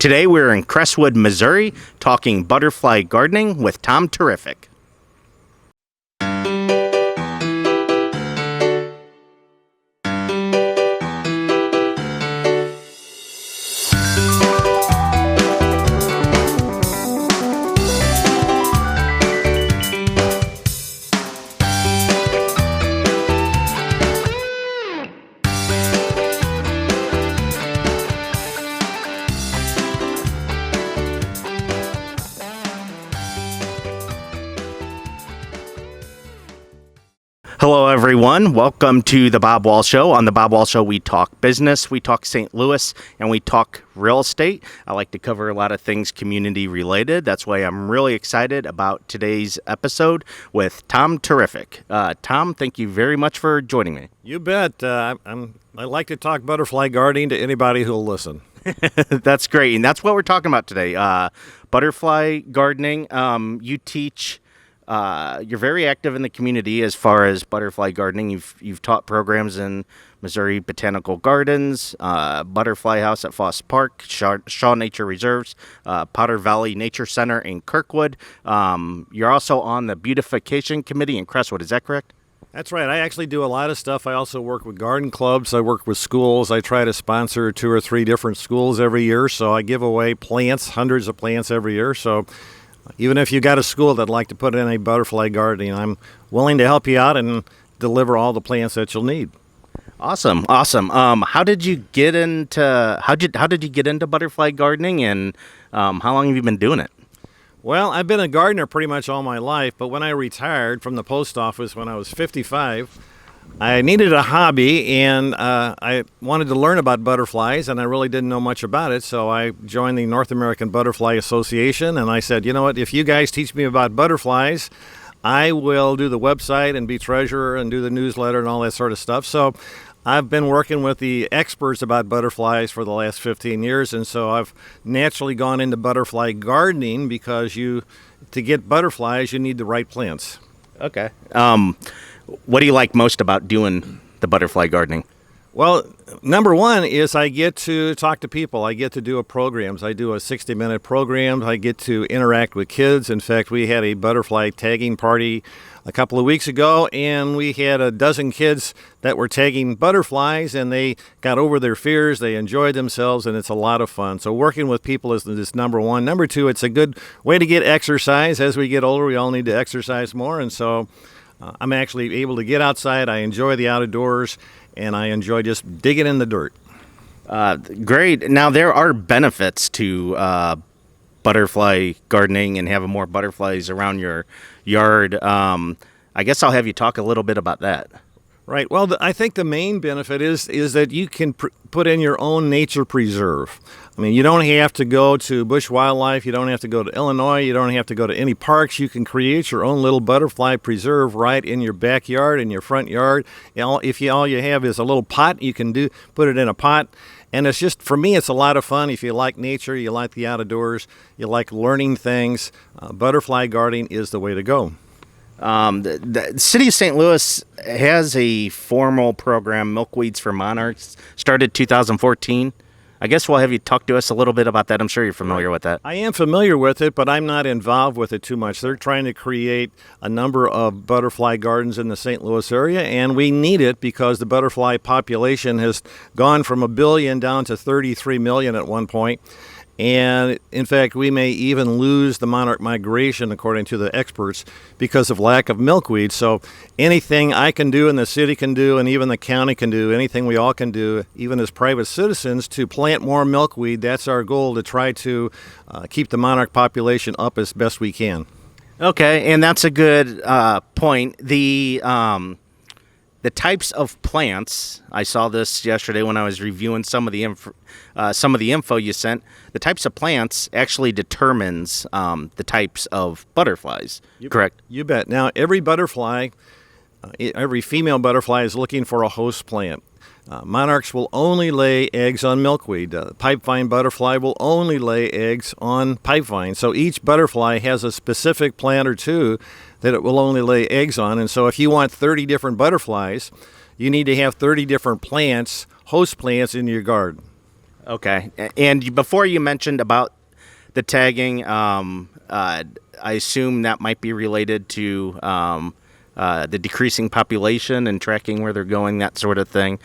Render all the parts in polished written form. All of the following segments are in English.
Today we're in Crestwood, Missouri, talking butterfly gardening with Tom Terrific. Hello, everyone. Welcome to the Bob Wall Show. On the Bob Wall Show, we talk business, we talk St. Louis, and we talk real estate. I like to cover a lot of things community related. That's why I'm really excited about today's episode with Tom Terrific. Tom, thank you very much for joining me. You bet. I like to talk butterfly gardening to anybody who'll listen. That's great, and that's what we're talking about today. Butterfly gardening. You teach. You're very active in the community as far as butterfly gardening. You've taught programs in Missouri Botanical Gardens, Butterfly House at Foss Park, Shaw Nature Reserves, Potter Valley Nature Center in Kirkwood. You're also on the Beautification Committee in Crestwood. Is that correct? That's right. I actually do a lot of stuff. I also work with garden clubs. I work with schools. I try to sponsor 2 or 3 different schools every year. So I give away plants, hundreds of plants every year. So even if you got a school that'd like to put in a butterfly gardening, I'm willing to help you out and deliver all the plants that you'll need. Awesome. How did you get into butterfly gardening, and how long have you been doing it? Well, I've been a gardener pretty much all my life, but when I retired from the post office when I was 55, I needed a hobby, and I wanted to learn about butterflies, and I really didn't know much about it, so I joined the North American Butterfly Association, and I said, you know what, if you guys teach me about butterflies, I will do the website and be treasurer and do the newsletter and all that sort of stuff. So I've been working with the experts about butterflies for the last 15 years, and so I've naturally gone into butterfly gardening because to get butterflies, you need the right plants. Okay. What do you like most about doing the butterfly gardening? Well, number one is I get to talk to people. I get to do programs. I do a 60-minute program. I get to interact with kids. In fact, we had a butterfly tagging party a couple of weeks ago, and we had a dozen kids that were tagging butterflies, and they got over their fears. They enjoyed themselves, and it's a lot of fun. So working with people is number one. Number two, it's a good way to get exercise. As we get older, we all need to exercise more, and so I'm actually able to get outside. I enjoy the outdoors, and I enjoy just digging in the dirt. Great. Now, there are benefits to butterfly gardening and having more butterflies around your yard. I guess I'll have you talk a little bit about that. Right. Well, I think the main benefit is that you can put in your own nature preserve. I mean, you don't have to go to Bush Wildlife. You don't have to go to Illinois. You don't have to go to any parks. You can create your own little butterfly preserve right in your backyard, in your front yard. If all you have is a little pot, you can put it in a pot. And it's just, for me, it's a lot of fun. If you like nature, you like the outdoors, you like learning things, butterfly gardening is the way to go. The city of St. Louis has a formal program, Milkweeds for Monarchs, started 2014. I guess we'll have you talk to us a little bit about that. I'm sure you're familiar with that. I am familiar with it, but I'm not involved with it too much. They're trying to create a number of butterfly gardens in the St. Louis area, and we need it because the butterfly population has gone from 1 billion down to 33 million at one point. And in fact, we may even lose the monarch migration, according to the experts, because of lack of milkweed. So anything I can do and the city can do and even the county can do, anything we all can do, even as private citizens, to plant more milkweed, that's our goal, to try to keep the monarch population up as best we can. Okay, and that's a good point. The types of plants, I saw this yesterday when I was reviewing some of the info you sent. The types of plants actually determines the types of butterflies, correct? You bet. Now, every butterfly, every female butterfly is looking for a host plant. Monarchs will only lay eggs on milkweed. Pipevine butterfly will only lay eggs on pipevine. So each butterfly has a specific plant or two that it will only lay eggs on. And so if you want 30 different butterflies, you need to have 30 different plants, host plants in your garden. Okay. And before you mentioned about the tagging, I assume that might be related to the decreasing population and tracking where they're going, that sort of thing.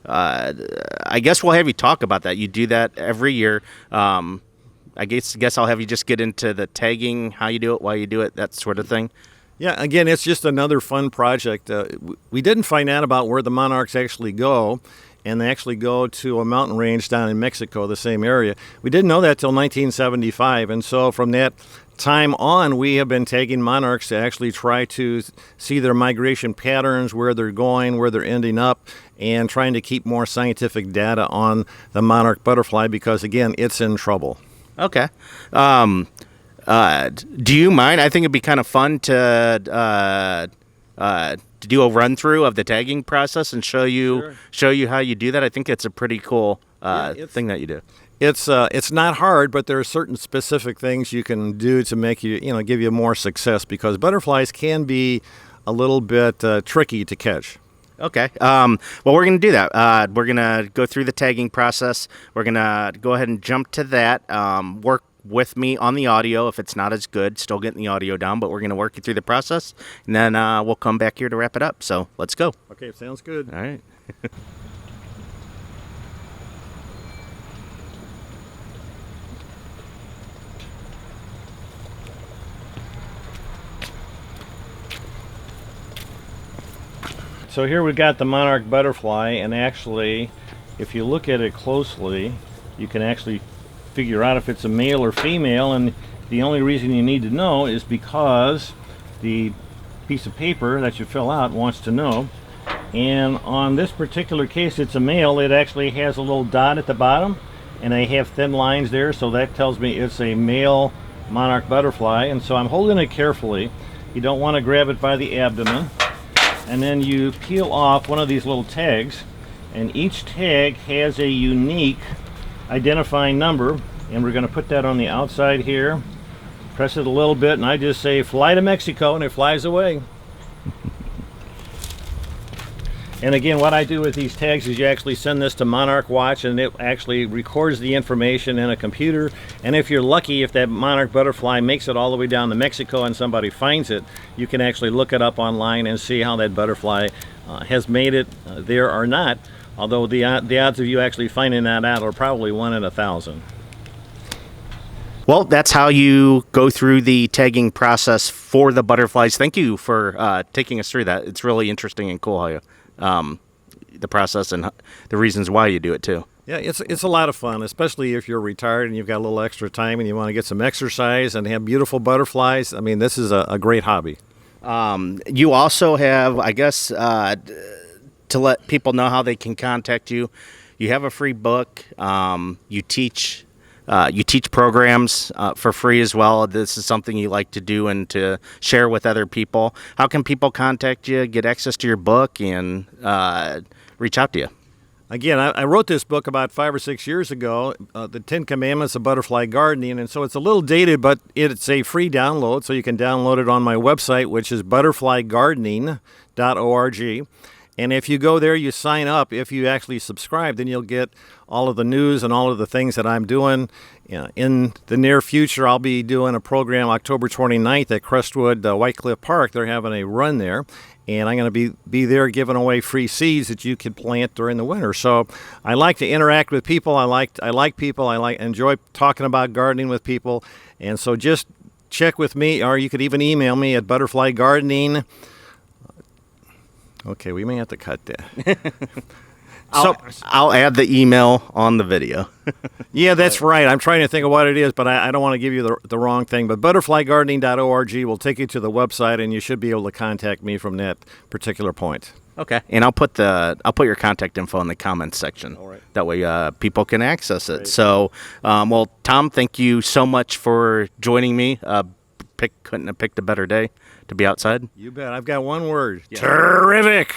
I guess we'll have you talk about that. You do that every year. I guess I'll have you just get into the tagging, how you do it, why you do it, that sort of thing. Yeah, again, it's just another fun project. We didn't find out about where the monarchs actually go, and they actually go to a mountain range down in Mexico, the same area. We didn't know that till 1975, and so from that time on, we have been taking monarchs to actually try to see their migration patterns, where they're going, where they're ending up, and trying to keep more scientific data on the monarch butterfly because, again, it's in trouble. Okay. Do you mind? I think it'd be kind of fun to do a run through of the tagging process and show you how you do that. I think it's a pretty cool thing that you do. It's not hard, but there are certain specific things you can do to make give you more success because butterflies can be a little bit tricky to catch. Okay. Well, we're going to do that. We're going to go through the tagging process. We're going to go ahead and jump to that. Work with me on the audio. If it's not as good, still getting the audio down, but we're going to work you through the process, and then we'll come back here to wrap it up. So let's go. Okay, sounds good. All right. So here we've got the monarch butterfly, and actually, if you look at it closely, you can actually figure out if it's a male or female, and the only reason you need to know is because the piece of paper that you fill out wants to know. And on this particular case, it's a male. It actually has a little dot at the bottom, and they have thin lines there, so that tells me it's a male monarch butterfly. And so I'm holding it carefully. You don't want to grab it by the abdomen. And then you peel off one of these little tags, and each tag has a unique identifying number, and we're going to put that on the outside here. Press it a little bit, and I just say fly to Mexico, and it flies away. And again, what I do with these tags is you actually send this to Monarch Watch, and it actually records the information in a computer. And if you're lucky, if that monarch butterfly makes it all the way down to Mexico and somebody finds it, you can actually look it up online and see how that butterfly has made it there or not. Although the odds of you actually finding that out are probably 1 in 1,000. Well, that's how you go through the tagging process for the butterflies. Thank you for taking us through that. It's really interesting and cool how you the process and the reasons why you do it too. Yeah, it's a lot of fun, especially if you're retired and you've got a little extra time and you want to get some exercise and have beautiful butterflies. I mean, this is a great hobby. You also have, I guess, to let people know how they can contact you, you have a free book. You teach programs for free as well. This is something you like to do and to share with other people. How can people contact you, get access to your book, and reach out to you? Again, I wrote this book about 5 or 6 years ago, The 10 Commandments of Butterfly Gardening, and so it's a little dated, but it's a free download, so you can download it on my website, which is butterflygardening.org. And if you go there, you sign up. If you actually subscribe, then you'll get all of the news and all of the things that I'm doing. In the near future, I'll be doing a program October 29th at Crestwood White Cliff Park. They're having a run there, and I'm going to be there giving away free seeds that you can plant during the winter. So I like to interact with people. I like people. Enjoy talking about gardening with people. And so just check with me, or you could even email me at butterflygardening. Okay, we may have to cut that. I'll add the email on the video. Yeah, that's right. I'm trying to think of what it is, but I don't want to give you the wrong thing. But butterflygardening.org will take you to the website, and you should be able to contact me from that particular point. Okay, and I'll put your contact info in the comments section. All right. That way, people can access it. Great. So, well, Tom, thank you so much for joining me. Couldn't have picked a better day to be outside. You bet. I've got one word. Yeah. Terrific.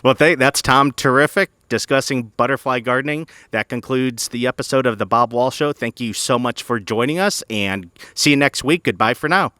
Well, that's Tom Terrific discussing butterfly gardening. That concludes the episode of the Bob Wall Show. Thank you so much for joining us, and see you next week. Goodbye for now.